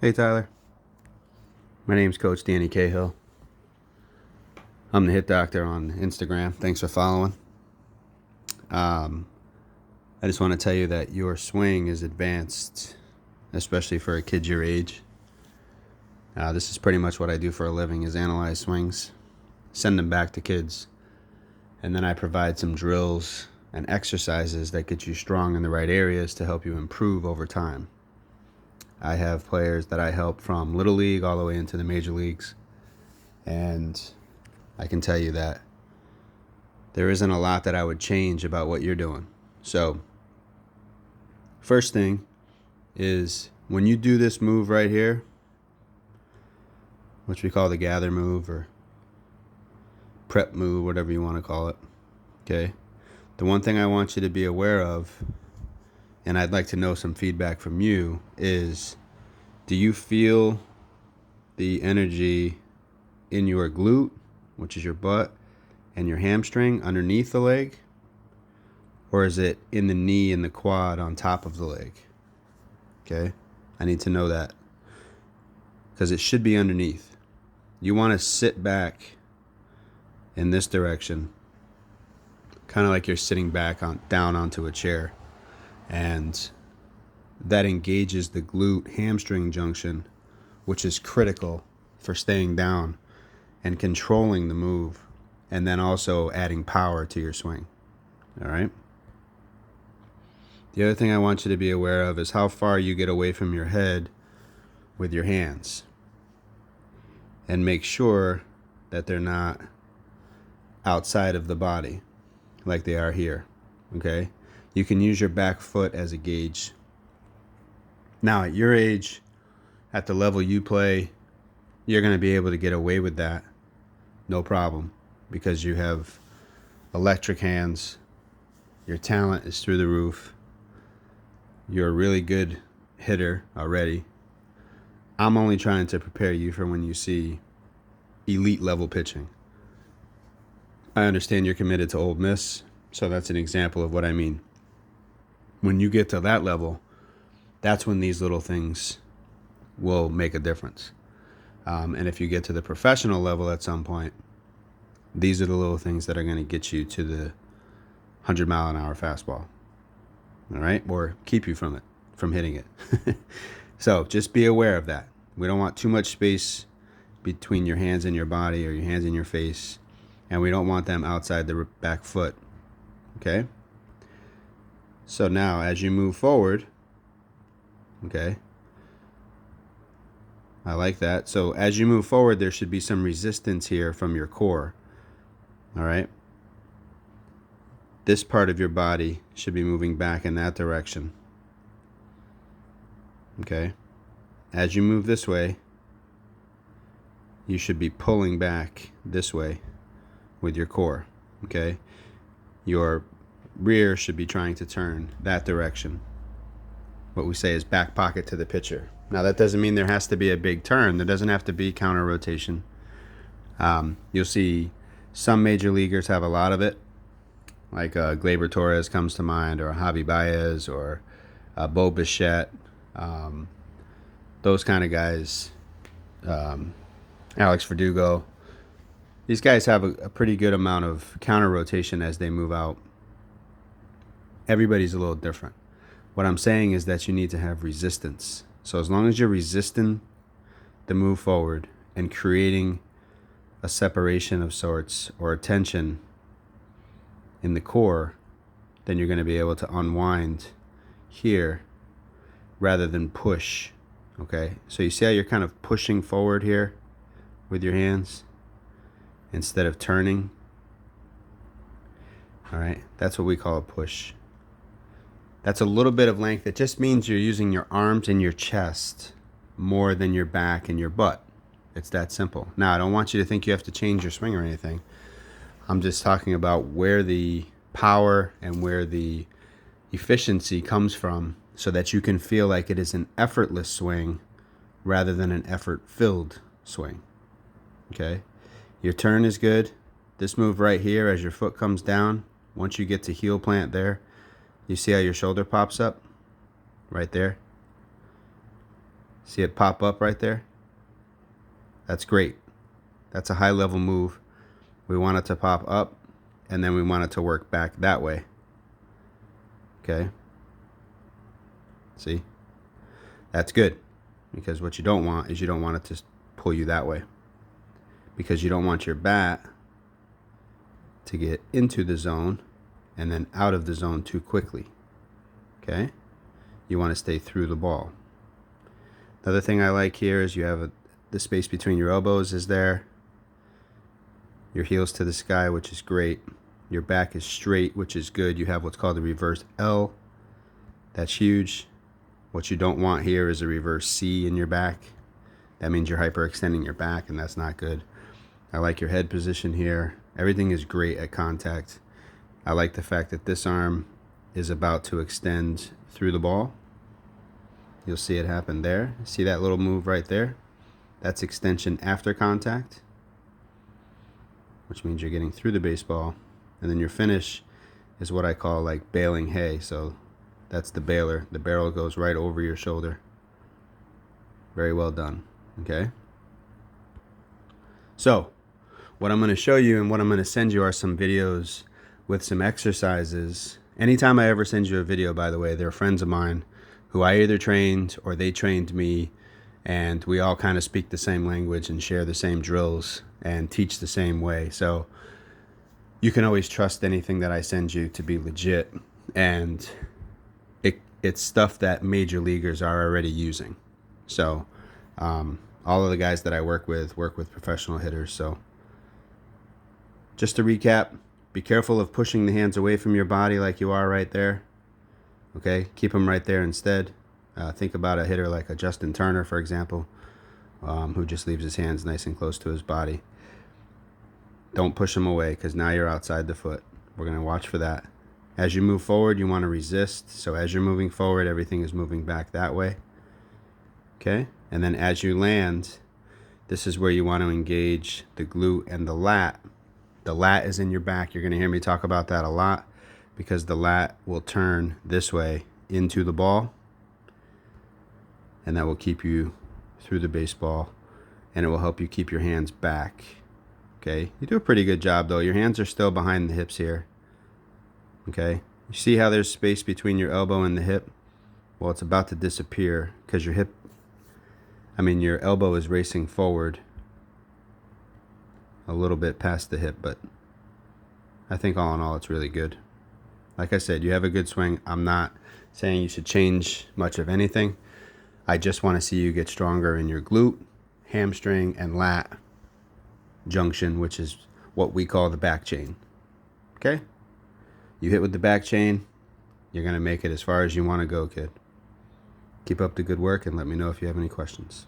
Hey Tyler, my name's Coach Danny Cahill. I'm the Hit Doctor on Instagram. Thanks for following. I just want to tell you that your swing is advanced, especially for a kid your age. This is pretty much what I do for a living: is analyze swings, send them back to kids, and then I provide some drills and exercises that get you strong in the right areas to help you improve over time. I have players that I help from Little League all the way into the major leagues, and I can tell you that there isn't a lot that I would change about what you're doing. So, first thing is when you do this move right here, which we call the gather move or prep move, whatever you want to call it, okay? The one thing I want you to be aware of, and I'd like to know some feedback from you, is do you feel the energy in your glute, which is your butt, and your hamstring underneath the leg? Or is it in the knee and the quad on top of the leg? Okay, I need to know that because it should be underneath. You want to sit back in this direction, kind of like you're sitting back down onto a chair, and that engages the glute hamstring junction, which is critical for staying down and controlling the move, and then also adding power to your swing. All right. The other thing I want you to be aware of is how far you get away from your head with your hands, and make sure that they're not outside of the body like they are here. Okay. You can use your back foot as a gauge. Now, at your age, at the level you play, you're going to be able to get away with that, no problem, because you have electric hands, your talent is through the roof, you're a really good hitter already. I'm only trying to prepare you for when you see elite level pitching. I understand you're committed to Ole Miss, so that's an example of what I mean. When you get to that level, that's when these little things will make a difference. And if you get to the professional level at some point, these are the little things that are going to get you to the 100-mile-an-hour fastball. All right? Or keep you from hitting it. So just be aware of that. We don't want too much space between your hands and your body, or your hands and your face, and we don't want them outside the back foot. Okay? So now, as you move forward, okay, I like that. So as you move forward, there should be some resistance here from your core. All right? This part of your body should be moving back in that direction. Okay? As you move this way, you should be pulling back this way with your core. Okay? Your rear should be trying to turn that direction. What we say is back pocket to the pitcher. Now, that doesn't mean there has to be a big turn. There doesn't have to be counter rotation. You'll see some major leaguers have a lot of it, like Gleyber Torres comes to mind, or Javi Baez, or Bo Bichette, those kind of guys, Alex Verdugo. These guys have a pretty good amount of counter rotation as they move out. Everybody's a little different. What I'm saying is that you need to have resistance. So as long as you're resisting the move forward and creating a separation of sorts or a tension in the core, then you're going to be able to unwind here rather than push. Okay? So you see how you're kind of pushing forward here with your hands instead of turning? All right? That's what we call a push. That's a little bit of length. It just means you're using your arms and your chest more than your back and your butt. It's that simple. Now, I don't want you to think you have to change your swing or anything. I'm just talking about where the power and where the efficiency comes from, so that you can feel like it is an effortless swing rather than an effort-filled swing. Okay? Your turn is good. This move right here, as your foot comes down, once you get to heel plant there, you see how your shoulder pops up? Right there. See it pop up right there? That's great. That's a high level move. We want it to pop up, and then we want it to work back that way. Okay? See? That's good, because what you don't want is you don't want it to pull you that way, because you don't want your bat to get into the zone and then out of the zone too quickly. Okay? You want to stay through the ball. The other thing I like here is you have the space between your elbows is there. Your heels to the sky, which is great. Your back is straight, which is good. You have what's called a reverse L. That's huge. What you don't want here is a reverse C in your back. That means you're hyperextending your back, and that's not good. I like your head position here. Everything is great at contact. I like the fact that this arm is about to extend through the ball. You'll see it happen there. See that little move right there? That's extension after contact, which means you're getting through the baseball. And then your finish is what I call like baling hay. So that's the baler. The barrel goes right over your shoulder. Very well done. Okay? So what I'm going to show you and what I'm going to send you are some videos with some exercises. Anytime I ever send you a video, by the way, they're friends of mine who I either trained or they trained me, and we all kind of speak the same language and share the same drills and teach the same way. So you can always trust anything that I send you to be legit, and it's stuff that major leaguers are already using. So all of the guys that I work with professional hitters. So just to recap, be careful of pushing the hands away from your body like you are right there. Okay, keep them right there instead. Think about a hitter like a Justin Turner, for example, who just leaves his hands nice and close to his body. Don't push them away, because now you're outside the foot. We're going to watch for that. As you move forward, you want to resist. So as you're moving forward, everything is moving back that way. Okay, and then as you land, this is where you want to engage the glute and the lat. The lat is in your back. You're going to hear me talk about that a lot, because the lat will turn this way into the ball, and that will keep you through the baseball, and it will help you keep your hands back. Okay, you do a pretty good job though. Your hands are still behind the hips here. Okay, you see how there's space between your elbow and the hip? Well, it's about to disappear because your elbow is racing forward a little bit past the hip, but I think all in all it's really good. Like I said, you have a good swing. I'm not saying you should change much of anything. I just want to see you get stronger in your glute, hamstring, and lat junction, which is what we call the back chain. Okay? You hit with the back chain, you're going to make it as far as you want to go, kid. Keep up the good work and let me know if you have any questions.